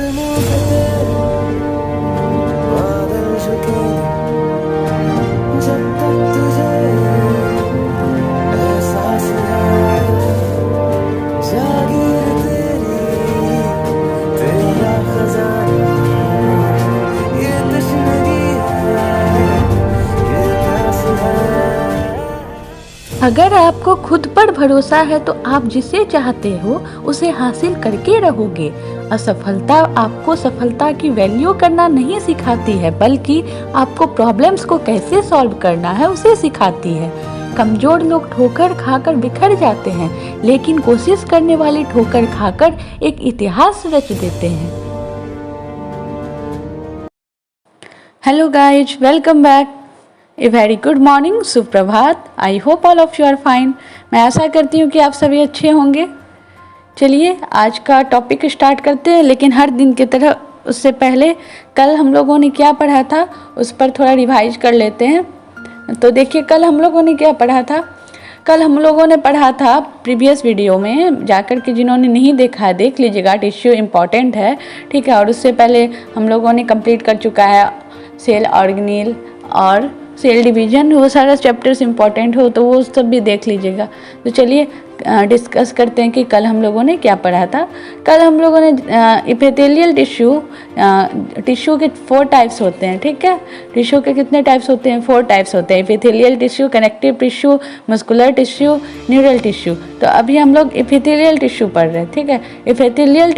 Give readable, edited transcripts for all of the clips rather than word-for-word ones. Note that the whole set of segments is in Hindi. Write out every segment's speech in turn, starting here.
कदमों पे तेरे बादल झुकेंगे जब तक तुझे एहसास है जागीर तेरा खजाना ये तशनगी है ये प्यास है। अगर आपको खुद पर भरोसा है तो आप जिसे चाहते हो उसे हासिल करके रहोगे। असफलता आपको सफलता की वैल्यू करना नहीं सिखाती है, बल्कि आपको प्रॉब्लम्स को कैसे सॉल्व करना है उसे सिखाती है। कमजोर लोग ठोकर खाकर बिखर जाते हैं, लेकिन कोशिश करने वाले ठोकर खाकर एक इतिहास रच देते हैं। Hello guys, welcome back. A very good morning, सुप्रभात। I hope all of you are fine. मैं आशा करती हूँ कि आप सभी अच्छे होंगे। चलिए आज का टॉपिक स्टार्ट करते हैं, लेकिन हर दिन की तरह उससे पहले कल हम लोगों ने क्या पढ़ा था उस पर थोड़ा रिवाइज कर लेते हैं। तो देखिए कल हम लोगों ने क्या पढ़ा था। कल हम लोगों ने पढ़ा था प्रीवियस वीडियो में जाकर के, जिन्होंने नहीं देखा है देख लीजिएगा, टिश्यू इम्पॉर्टेंट है, ठीक है। और उससे पहले हम लोगों ने कंप्लीट कर चुका है सेल ऑर्गेनेल और सेल डिवीजन, वो सारा चैप्टर्स इंपॉर्टेंट हो तो वो सब भी देख लीजिएगा। तो चलिए डिस्कस करते हैं कि कल हम लोगों ने क्या पढ़ा था। कल हम लोगों ने इपिथेलियल टिश्यू के 4 टाइप्स होते हैं, ठीक है। टिश्यू के कितने टाइप्स होते हैं? 4 टाइप्स होते हैं। Epithelial tissue, connective tissue, muscular tissue, neural tissue. तो अभी हम लोग इपिथेलियल टिश्यू पढ़ रहे हैं, ठीक है। इपिथेलियल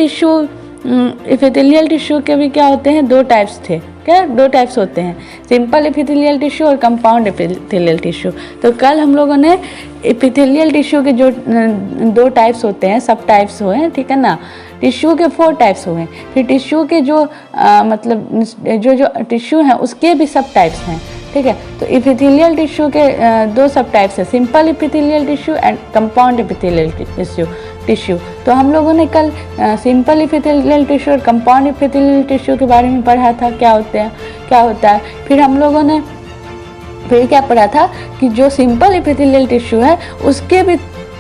टिश्यू के भी क्या होते हैं? 2 टाइप्स थे। क्या 2 टाइप्स होते हैं? सिंपल इपिथेलियल टिश्यू और कंपाउंड इपिथेलियल टिश्यू। तो कल हम लोगों ने इपिथेलियल टिश्यू के जो 2 टाइप्स होते हैं, सब टाइप्स हुए, ठीक है ना। टिश्यू के 4 टाइप्स हुए। फिर टिश्यू के जो मतलब जो टिश्यू हैं उसके भी सब टाइप्स हैं, ठीक है। तो इपिथेलियल टिश्यू के 2 सब टाइप्स है, simple epithelial tissue and compound epithelial tissue. तो हम लोगों ने कल सिंपल इपिथेलियल टिश्यू और कंपाउंड इपिथेलियल टिश्यू के बारे में पढ़ा था, क्या होता है। फिर हम लोगों ने फिर क्या पढ़ा था कि जो सिंपल इपिथेलियल टिश्यू है उसके भी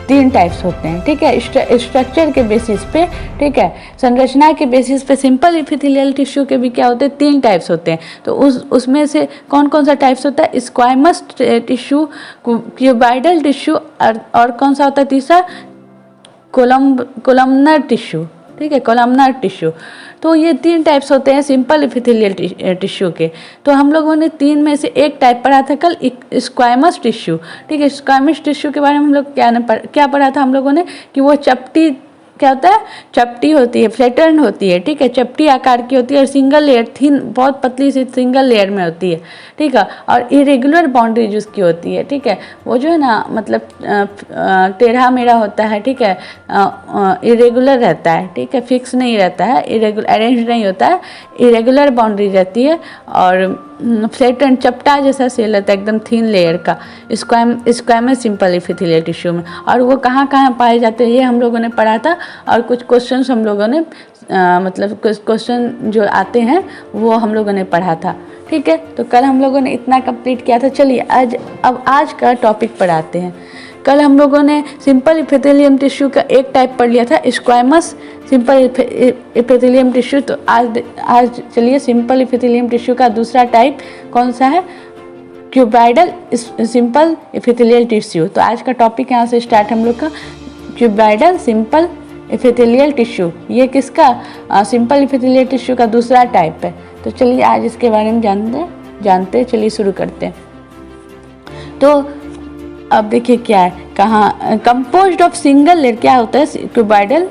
3 टाइप्स होते हैं, ठीक है। स्ट्रक्चर के बेसिस पे, ठीक है, संरचना के बेसिस पे सिंपल इपिथेलियल टिश्यू के भी क्या होते हैं? 3 टाइप्स होते हैं। तो उसमें से कौन कौन सा टाइप्स होता है? स्क्वामस टिश्यू, क्यूबाइडल टिश्यू और कौन सा होता है तीसरा? कोलमनर टिश्यू, ठीक है, कोलमनर टिश्यू। तो ये 3 टाइप्स होते हैं सिंपल इपिथेलियल टिश्यू के। तो हम लोगों ने 3 में से एक टाइप पढ़ा था कल, स्क्वामस टिश्यू, ठीक है। स्क्वामस टिश्यू के बारे में हम लोग क्या पढ़ा था हम लोगों ने कि वो चपटी, क्या होता है? चपटी होती है, फ्लैटर्न होती है, ठीक है, चपटी आकार की होती है और सिंगल लेयर, थिन, बहुत पतली सी सिंगल लेयर में होती है, ठीक है। और इरेगुलर बाउंड्रीज उसकी होती है, ठीक है। वो जो है ना मतलब टेढ़ा मेढ़ा होता है, ठीक है, इरेगुलर रहता है, ठीक है, फिक्स नहीं रहता है, इरेगुलर अरेंज नहीं होता है, इरेगुलर बाउंड्री रहती है और फ्लैटन चपटा जैसा सेल रहता है, एकदम थिन लेयर का, स्क्वामस सिंपल इपिथेलियल टिश्यू में। और वो कहाँ कहाँ पाए जाते हैं ये हम लोगों ने पढ़ा था। और कुछ क्वेश्चंस हम लोगों ने मतलब कुछ क्वेश्चन जो आते हैं वो हम लोगों ने पढ़ा था, ठीक है। तो कल हम लोगों ने इतना कंप्लीट किया था। चलिए आज का टॉपिक पर आते हैं। कल हम लोगों ने सिंपल इपिथेलियम टिश्यू का एक टाइप पढ़ लिया था, स्क्वामस सिंपल इपिथेलियम टिश्यू। तो आज चलिए सिंपल इपिथेलियम टिश्यू का दूसरा टाइप कौन सा है? Cuboidal simple epithelial tissue. तो आज का टॉपिक यहाँ से स्टार्ट हम लोग का, क्यूबाइडल सिंपल इपिथेलियल टिश्यू। ये किसका? सिंपल इपिथेलियल टिश्यू का दूसरा टाइप है। तो चलिए आज इसके बारे में जानते चलिए शुरू करते हैं। तो अब देखिए क्या है, कहाँ कंपोज्ड ऑफ सिंगल लेयर क्या होता है? क्यूबाइडल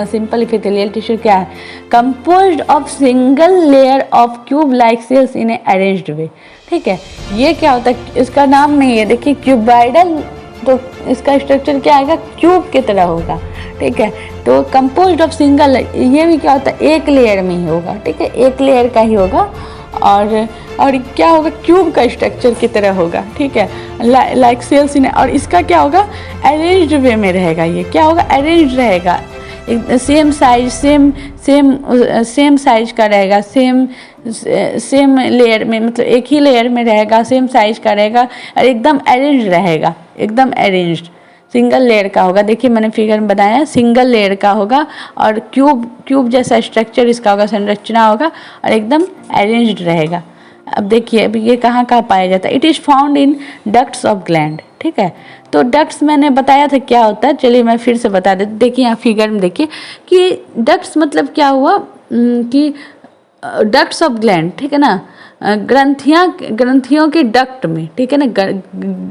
सिंपल इपिथेलियल टिश्यू क्या है? Composed of single layer of cube like cells in a arranged way, ठीक है। ये क्या होता है? इसका नाम नहीं है, देखिए क्यूबाइडल, तो इसका स्ट्रक्चर क्या आएगा? क्यूब की तरह होगा, ठीक है। तो कंपोज्ड ऑफ सिंगल, ये भी क्या होता है? एक लेयर में ही होगा, ठीक है, एक लेयर का ही होगा। और क्या होगा? क्यूब का स्ट्रक्चर की तरह होगा, ठीक है, लाइक सेल्स इन। और इसका क्या होगा? अरेंज्ड वे में रहेगा। ये क्या होगा? अरेंज्ड रहेगा, सेम साइज सेम साइज का रहेगा, सेम लेयर में, मतलब एक ही लेयर में रहेगा, सेम साइज का रहेगा और एकदम अरेंज्ड रहेगा, एकदम अरेंज्ड, सिंगल लेयर का होगा। देखिए मैंने फिगर में बनाया है, सिंगल लेयर का होगा और क्यूब जैसा स्ट्रक्चर इसका होगा, संरचना होगा और एकदम अरेंज्ड रहेगा। अब देखिए अभी ये कहाँ कहाँ पाया जाता है। It is found in ducts of gland, ठीक है। तो डक्ट्स मैंने बताया था क्या होता है, चलिए मैं फिर से बता देती। देखिए यहाँ फिगर में देखिए कि डक्ट्स मतलब क्या हुआ कि डक्ट्स ऑफ ग्लैंड, ठीक है ना, ग्रंथियों के डक्ट में, ठीक है ना,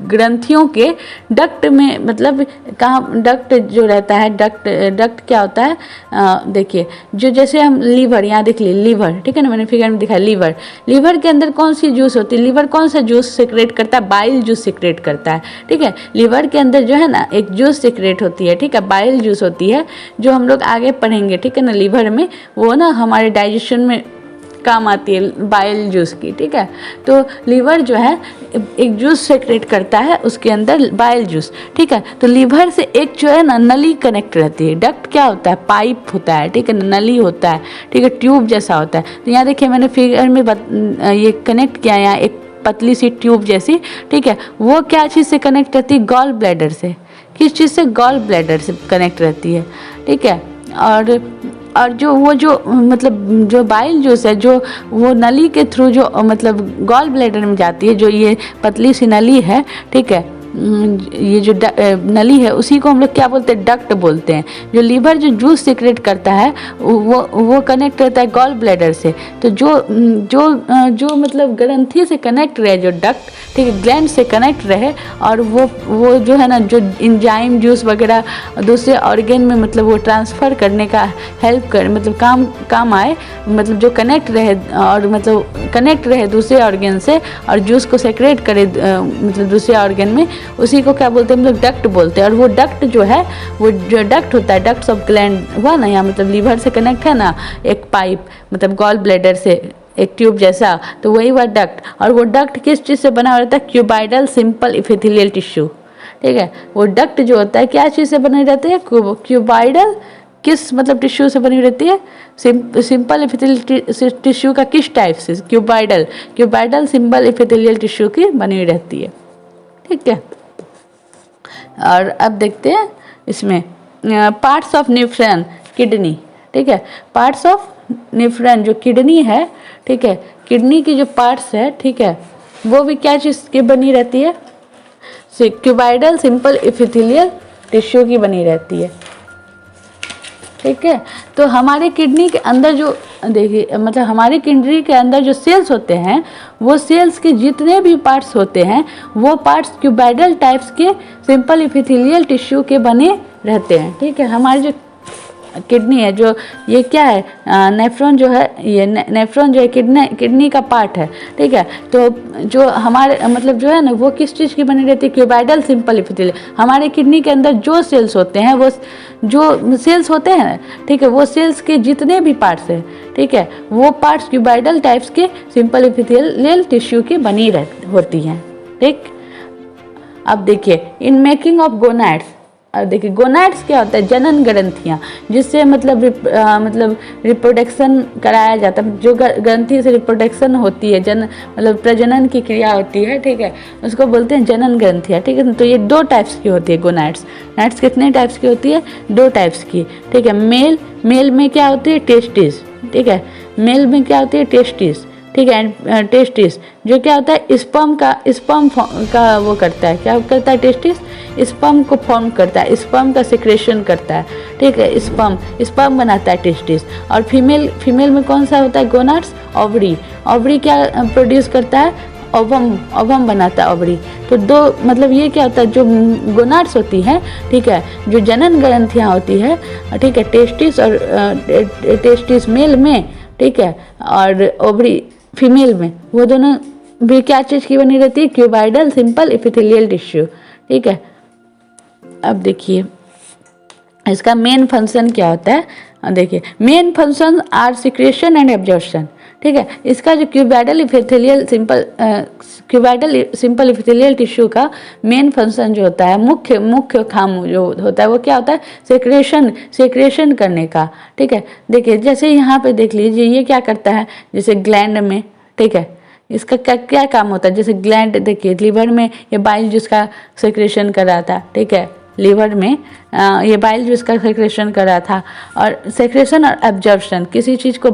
ग्रंथियों के डक्ट में, मतलब कहाँ डक्ट जो रहता है, डक्ट क्या होता है, देखिए जो जैसे हम लीवर, यहाँ देख लीजिए लीवर, ठीक है ना, मैंने फिगर में दिखाया लीवर के अंदर कौन सी जूस होती है, लीवर कौन सा जूस सिक्रेट करता है, बाइल जूस सिक्रेट करता है, ठीक है। लीवर के अंदर जो है ना एक जूस सिक्रेट होती है, ठीक है, बाइल जूस होती है, जो हम लोग आगे पढ़ेंगे, ठीक है ना, लीवर में वो ना हमारे डाइजेशन में काम आती है बाइल जूस की, ठीक है। तो लीवर जो है एक जूस सेक्रेट करता है, उसके अंदर बाइल जूस, ठीक है। तो लीवर से एक जो है ना नली कनेक्ट रहती है। डक्ट क्या होता है, पाइप होता है, ठीक है, नली होता है, ठीक है, ट्यूब जैसा होता है। तो यहाँ देखिए मैंने फिगर में ये कनेक्ट किया, यहाँ एक पतली सी ट्यूब जैसी, ठीक है। वो क्या चीज़ से कनेक्ट रहती है, गॉल ब्लैडर से। किस चीज़ से, गॉल ब्लैडर से कनेक्ट रहती है, ठीक है। और जो मतलब जो बाइल जूस है, जो वो नली के थ्रू जो मतलब गॉल ब्लैडर में जाती है, जो ये पतली सी नली है, ठीक है, ये जो नली है उसी को हम लोग क्या बोलते हैं, डक्ट बोलते हैं। जो लीवर जो जूस सिक्रेट करता है वो कनेक्ट रहता है गॉल ब्लैडर से। तो जो मतलब ग्रंथि से कनेक्ट रहे, जो डक्ट, ठीक है, ग्लैंड से कनेक्ट रहे, और वो जो है ना जो इंजाइम जूस वगैरह दूसरे ऑर्गेन में मतलब वो ट्रांसफ़र करने का हेल्प कर, मतलब काम आए, मतलब जो कनेक्ट रहे और मतलब कनेक्ट रहे दूसरे ऑर्गेन से और जूस को सेक्रेट करे मतलब दूसरे ऑर्गेन में, उसी को क्या बोलते हैं हम लोग, डक्ट बोलते हैं। और वो डक्ट जो है, वो जो डक्ट होता है, डक्ट्स ऑफ ग्लैंड हुआ ना, यहाँ मतलब लीवर से कनेक्ट है ना एक पाइप, मतलब गॉल ब्लैडर से एक ट्यूब जैसा, तो वही हुआ डक्ट। और वो डक्ट किस चीज़ से बना रहता है, क्यूबाइडल सिंपल इपिथेलियल टिश्यू, ठीक है। वो डक्ट जो होता है क्या चीज़ से बने रहते हैं, क्यूबाइडल किस मतलब टिश्यू से बनी रहती है, सिंपल इपिथेलियल टिश्यू का किस टाइप से, क्यूबाइडल सिंपल इपिथेलियल टिश्यू की बनी रहती है, ठीक है। और अब देखते हैं इसमें पार्ट्स ऑफ नेफ्रॉन, किडनी, ठीक है, पार्ट्स ऑफ नेफ्रॉन जो किडनी है, ठीक है, किडनी की जो पार्ट्स है, ठीक है, वो भी क्या चीज़ की बनी रहती है, क्यूबाइडल सिंपल इपिथेलियल टिश्यू की बनी रहती है, ठीक है। तो हमारे किडनी के अंदर जो देखिए मतलब हमारे किडनी के अंदर जो सेल्स होते हैं, वो सेल्स के जितने भी पार्ट्स होते हैं, वो पार्ट्स क्यूबाइडल टाइप्स के सिंपल इपिथेलियल टिश्यू के बने रहते हैं, ठीक है। हमारी जो किडनी है, जो ये क्या है, नेफ्रॉन जो है, ये नेफ्रॉन जो है किडनी का पार्ट है, ठीक है। तो जो हमारे मतलब जो है ना वो किस चीज़ की बनी रहती है, क्यूबाइडल सिंपल इपिथेलियल। हमारे किडनी के अंदर जो सेल्स होते हैं, वो जो सेल्स होते हैं, ठीक है, वो सेल्स के जितने भी पार्ट्स हैं, ठीक है, वो पार्ट्स क्यूबाइडल टाइप्स के सिंपल इपिथेलियल टिश्यू की बनी होती हैं, ठीक। अब देखिए इन मेकिंग ऑफ गोनाड्स, अब देखिए गोनाड्स क्या होता है, जनन ग्रंथियाँ, जिससे मतलब रिप्रोडक्शन कराया जाता है, जो ग्रंथि से रिप्रोडक्शन होती है, मतलब प्रजनन की क्रिया होती है, ठीक है, उसको बोलते हैं जनन ग्रंथियाँ, ठीक है। तो ये 2 टाइप्स की होती है गोनाड्स। नाड्स कितने टाइप्स की होती है, 2 टाइप्स की, ठीक है। मेल में क्या होती है, टेस्टिस, ठीक है, मेल में क्या होती है, टेस्टिस, ठीक है। टेस्टिस जो क्या होता है, स्पर्म का वो करता है, क्या करता है, टेस्टिस स्पर्म को फॉर्म करता है, स्पर्म का सिक्रेशन करता है, ठीक है, स्पर्म बनाता है टेस्टिस। और फीमेल में कौन सा होता है, गोनाड्स, ओवरी क्या प्रोड्यूस करता है, ओवम बनाता है, ओवरी। तो 2 मतलब ये क्या होता है, जो गोनाड्स होती हैं, ठीक है, जो जनन ग्रंथियाँ होती है, ठीक है, टेस्टिस और टेस्टिस मेल में, ठीक है, और ओवरी फीमेल में, वो दोनों भी क्या चीज़ की बनी रहती है, क्यूबाइडल सिंपल इपिथेलियल टिश्यू, ठीक है। अब देखिए इसका मेन फंक्शन क्या होता है, देखिए main function are secretion and absorption, ठीक है। इसका जो क्यूबाइडल सिंपल इपिथेलियल टिश्यू का मेन फंक्शन जो होता है, मुख्य काम जो होता है, वो क्या होता है, सेक्रेशन करने का, ठीक है। देखिए जैसे यहाँ पे देख लीजिए, ये क्या करता है, जैसे ग्लैंड में, ठीक है, इसका क्या काम होता है, जैसे ग्लैंड देखिए लीवर में ये बाइल जिसका सेक्रेशन कराता है, ठीक है, लीवर में ये बाइल जो इसका सेक्रेशन कर रहा था। और सेक्रेशन और एब्जॉर्प्शन, किसी चीज़ को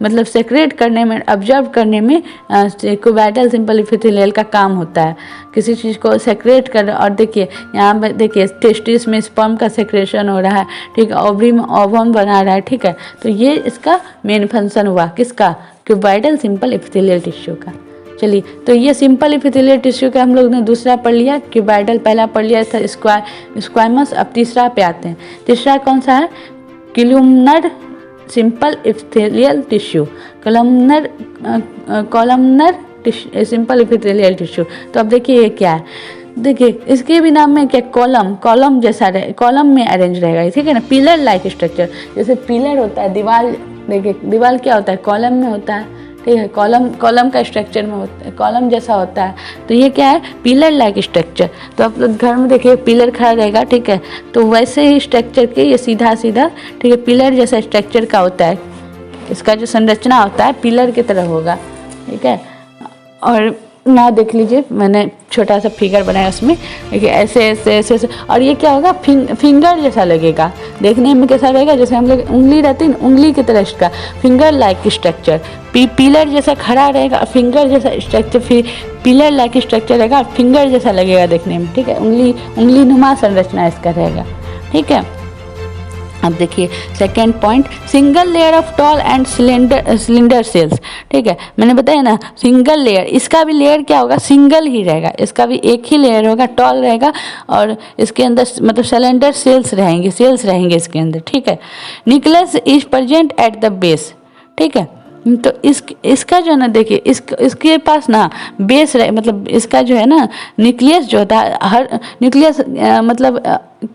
मतलब सेक्रेट करने में, ऑब्जर्व करने में क्यूबाइटल सिंपल एपिथेलियल का काम होता है। किसी चीज़ को सेक्रेट कर, और देखिए यहाँ पर देखिए टेस्टिस में स्पर्म का सेक्रेशन हो रहा है, ठीक है, ओवरी में ओवम बना रहा है, ठीक है। तो ये इसका मेन फंक्शन हुआ किसका, क्यूबाइटल सिंपल एपिथेलियल टिश्यू का। चलिए, तो ये सिंपल एपिथेलियल टिश्यू का हम लोग ने दूसरा पढ़ लिया, क्यूबाइडल पहला पढ़ लिया था, स्क्वाइमस। अब तीसरा पे आते हैं। तीसरा कौन सा है, columnar simple epithelial tissue, columnar simple epithelial tissue. तो अब देखिए ये क्या है, देखिए इसके भी नाम में क्या, कॉलम जैसा कॉलम में अरेंज रहेगा, ठीक है ना, पिलर लाइक स्ट्रक्चर। जैसे पिलर होता है, दीवार, देखिए दीवार क्या होता है, कॉलम में होता है, ठीक है, कॉलम का स्ट्रक्चर में होता है, कॉलम जैसा होता है। तो ये क्या है, पिलर लाइक स्ट्रक्चर। तो आप लोग घर में देखिए पिलर खड़ा रहेगा, ठीक है, तो वैसे ही स्ट्रक्चर के ये सीधा सीधा, ठीक है, पिलर जैसा स्ट्रक्चर का होता है। इसका जो संरचना होता है पिलर की तरह होगा, ठीक है। और ना देख लीजिए, मैंने छोटा सा फिगर बनाया उसमें, देखिए ऐसे ऐसे ऐसे ऐसे। और ये क्या होगा, फिंगर जैसा लगेगा, देखने में कैसा लगेगा, जैसे हम लोग उंगली रहती है, उंगली की तरह इसका फिंगर लाइक स्ट्रक्चर, पिलर जैसा खड़ा रहेगा, फिंगर जैसा स्ट्रक्चर, फिर पिलर लाइक स्ट्रक्चर रहेगा, फिंगर जैसा लगेगा देखने में, ठीक है, उंगली नुमा संरचना इसका रहेगा, ठीक है। अब देखिए second point, single layer of tall and cylinder cells, ठीक है, मैंने बताया ना सिंगल लेयर, इसका भी लेयर क्या होगा, सिंगल ही रहेगा, इसका भी एक ही लेयर होगा, टॉल रहेगा, और इसके अंदर मतलब सिलेंडर सेल्स रहेंगे इसके अंदर, ठीक है। Nucleus is present at the base, ठीक है। तो इसका जो है ना, देखिए इसके पास ना बेस रहे, मतलब इसका जो है ना न्यूक्लियस जो होता है, हर न्यूक्लियस मतलब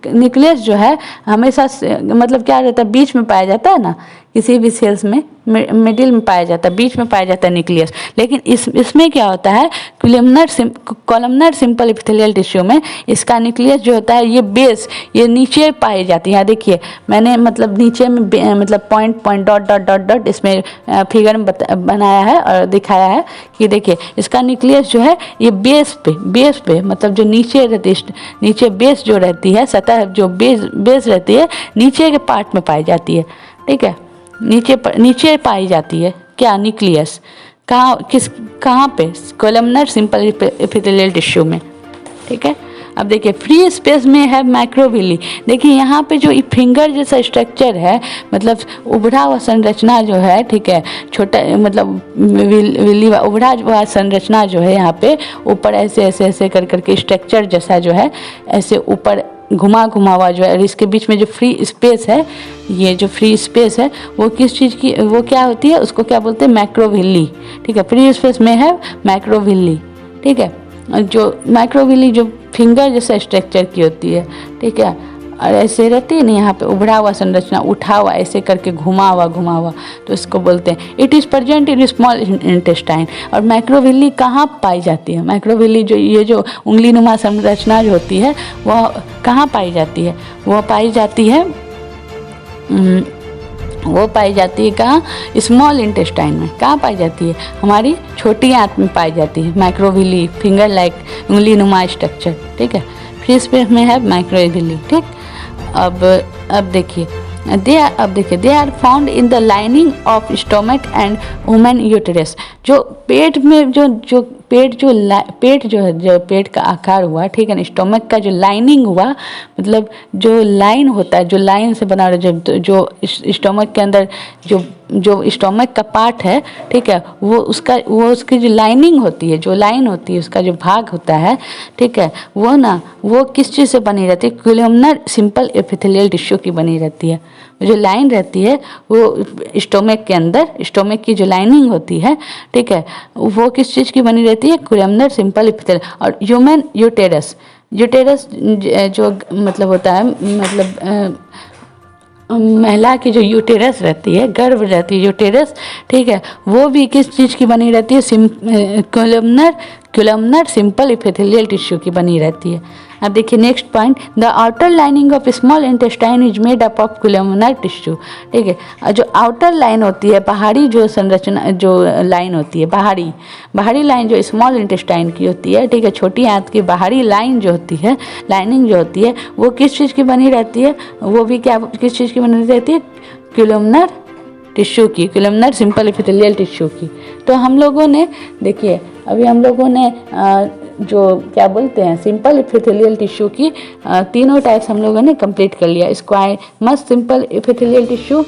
न्यूक्लियस जो है हमेशा मतलब क्या रहता है, बीच में पाया जाता है ना, किसी भी सेल्स में मिडिल में पाया जाता है, बीच में पाया जाता है न्यूक्लियस। लेकिन इसमें क्या होता है, कॉलमनर सिंपल एपिथेलियल टिश्यू में इसका न्यूक्लियस जो होता है, ये बेस, ये नीचे पाई जाती है। यहाँ देखिए मैंने मतलब नीचे में मतलब पॉइंट डॉट इसमें फिगर में बनाया है और दिखाया है कि देखिए इसका न्यूक्लियस जो है ये बेस पे मतलब जो नीचे बेस जो रहती है, सतह जो बेस रहती है, नीचे के पार्ट में पाई जाती है, ठीक है, नीचे पाई जाती है क्या, न्यूक्लियस। कहाँ पे, कॉलमनर सिंपल एपिथेलियल टिश्यू में, ठीक है। अब देखिए फ्री स्पेस में है माइक्रोविली, देखिए यहाँ पे जो फिंगर जैसा स्ट्रक्चर है, मतलब उभरा हुआ संरचना जो है, ठीक है, छोटा मतलब विली उभरा हुआ संरचना जो है, यहाँ पे ऊपर ऐसे कर करके स्ट्रक्चर जैसा जो है, ऐसे ऊपर घुमा हुआ जो है, और इसके बीच में जो फ्री स्पेस है, ये जो फ्री स्पेस है वो किस चीज़ की, वो क्या होती है, उसको क्या बोलते हैं, मैक्रोविली, ठीक है। फ्री स्पेस में है मैक्रोविली, ठीक है। जो माइक्रोविली जो फिंगर जैसा स्ट्रक्चर की होती है, ठीक है, और ऐसे रहती है ना, यहाँ पे उभरा हुआ संरचना, उठा हुआ ऐसे करके घुमा हुआ, तो इसको बोलते हैं it is present in small intestine. और माइक्रोविली कहाँ पाई जाती है, माइक्रोविली जो ये जो उंगली नुमा संरचना जो होती है वह कहाँ पाई जाती है, वो पाई जाती है कहाँ, स्मॉल इंटेस्टाइन में। कहाँ पाई जाती है, हमारी छोटी आंत में पाई जाती है माइक्रोविली, फिंगर लाइक उंगली नुमा स्ट्रक्चर, ठीक है। फ्री स्पेस में है माइक्रोविली, ठीक। अब देखिए they are found in the lining of stomach and women uterus. जो पेट में जो पेट का आकार हुआ, ठीक है ना, स्टोमक का जो लाइनिंग हुआ, मतलब जो लाइन होता है, जो लाइन से बना रहा, जो स्टोमक के अंदर जो स्टोमक का पार्ट है, ठीक है, वो उसकी जो लाइनिंग होती है, जो लाइन होती है, उसका जो भाग होता है, ठीक है, वो किस चीज़ से बनी रहती है, कॉलमनर सिंपल एपिथेलियल टिश्यू की बनी रहती है। जो लाइन रहती है वो स्टोमक के अंदर, स्टोमक की जो लाइनिंग होती है, ठीक है, वो किस चीज़ की बनी रहती है, कॉलमनर सिंपल एपिथेलियल। और ह्यूमन यूटेरस जो मतलब होता है, मतलब महिला की जो यूटेरस रहती है, गर्भ रहती है यूटेरस, ठीक है, वो भी किस चीज़ की बनी रहती है, columnar columnar simple epithelial tissue की बनी रहती है। अब देखिए next point, the outer lining of small intestine is made up of columnar tissue. ठीक है, जो आउटर लाइन होती है, बाहरी जो संरचना, जो लाइन होती है, बाहरी लाइन जो स्मॉल इंटेस्टाइन की होती है, ठीक है, छोटी आंत की बाहरी लाइन जो होती है, लाइनिंग जो होती है, वो किस चीज़ की बनी रहती है, वो भी क्या किस चीज़ की बनी रहती है, कोलमनर टिश्यू की, कोलमनर सिंपल इपिथेलियल टिश्यू की। तो हम लोगों ने देखिए अभी हम लोगों ने जो क्या बोलते हैं सिंपल इपिथेलियल टिश्यू की तीनों टाइप्स हम लोगों ने कंप्लीट कर लिया। स्क्वायमस सिंपल इपिथेलियल टिश्यू,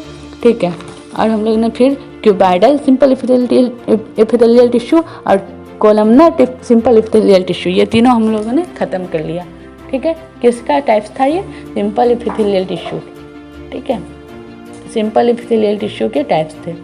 ठीक है, और हम लोगों ने फिर क्यूबाइडल सिंपल इपिथेलियल टिश्यू और कोलमनर सिंपल इपिथेलियल टिश्यू, ये तीनों हम लोगों ने ख़त्म कर लिया। ठीक है, किसका टाइप्स था ये, सिंपल इपिथेलियल टिश्यू। ठीक है, सिंपल इपिथेलियल टिश्यू के टाइप्स थे।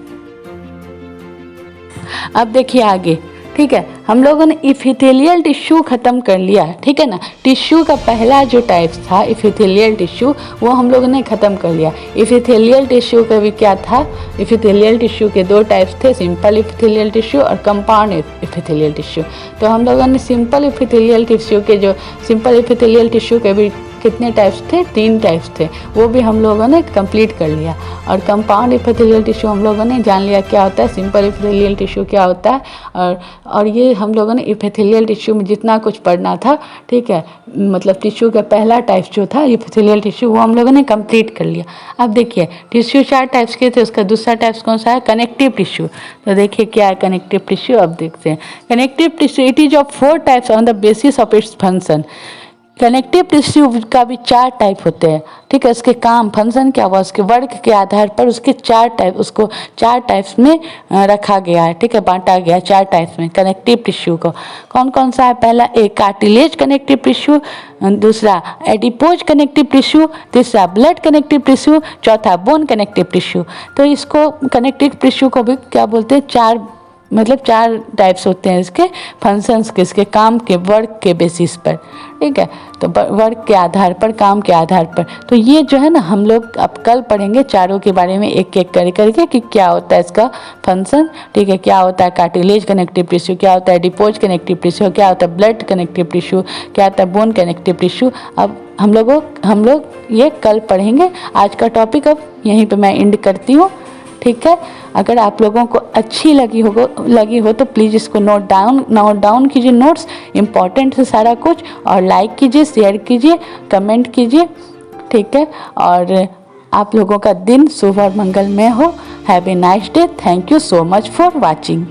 अब देखिए आगे, ठीक है, हम लोगों ने इपिथेलियल टिश्यू ख़त्म कर लिया। ठीक है ना, टिश्यू का पहला जो टाइप्स था इपिथेलियल टिश्यू, वो हम लोगों ने ख़त्म कर लिया। इपिथेलियल टिश्यू का भी क्या था, इपिथेलियल टिश्यू के दो टाइप्स थे, सिंपल इपिथेलियल टिश्यू और कंपाउंड इपिथेलियल टिश्यू। तो हम लोगों ने सिंपल इपिथेलियल टिश्यू के जो सिंपल इपिथेलियल टिश्यू के भी कितने टाइप्स थे, 3 टाइप्स थे, वो भी हम लोगों ने कंप्लीट कर लिया। और कंपाउंड इपिथेलियल टिश्यू हम लोगों ने जान लिया क्या होता है, सिंपल इपिथेलियल टिश्यू क्या होता है, और ये हम लोगों ने इपिथेलियल टिश्यू में जितना कुछ पढ़ना था, ठीक है, मतलब टिश्यू का पहला टाइप जो था इपिथेलियल टिश्यू, वो हम लोगों ने कंप्लीट कर लिया। अब देखिए टिश्यू 4 टाइप्स के थे, उसका दूसरा टाइप्स कौन सा है, कनेक्टिव टिश्यू। तो देखिए क्या है कनेक्टिव टिश्यू, अब देखते हैं। Connective tissue it is of 4 types on the basis of its function. Connective tissue का भी 4 टाइप होते हैं। ठीक है, उसके काम फंक्शन क्या हुआ, उसके वर्ग के आधार पर उसके 4 टाइप, उसको 4 टाइप्स में रखा गया है। ठीक है, बांटा गया 4 टाइप्स में कनेक्टिव टिश्यू को। कौन कौन सा है, पहला एक कार्टिलेज कनेक्टिव टिश्यू, दूसरा एडिपोज कनेक्टिव टिश्यू, तीसरा ब्लड कनेक्टिव टिश्यू, चौथा बोन कनेक्टिव टिश्यू। तो इसको कनेक्टिव टिश्यू को भी क्या बोलते हैं, 4 टाइप्स होते हैं इसके फंक्शंस के, इसके काम के वर्क के बेसिस पर। ठीक है, तो वर्क के आधार पर, काम के आधार पर। तो ये जो है ना हम लोग अब कल पढ़ेंगे चारों के बारे में एक एक करके कि क्या होता है इसका फंक्शन। ठीक है, क्या होता है कार्टिलेज कनेक्टिव टिश्यू, क्या होता है एडिपोज कनेक्टिव टिश्यू, क्या होता है ब्लड कनेक्टिव टिश्यू, क्या होता है बोन कनेक्टिव टिश्यू। अब हम लोग ये कल पढ़ेंगे। आज का टॉपिक अब यहीं पर मैं एंड करती हूँ। ठीक है, अगर आप लोगों को अच्छी लगी हो तो प्लीज़ इसको नोट डाउन कीजिए, नोट्स इंपॉर्टेंट है सारा कुछ, और लाइक कीजिए, शेयर कीजिए, कमेंट कीजिए। ठीक है, और आप लोगों का दिन शुभ और मंगलमय हो। Have a nice day. Thank you so much for watching.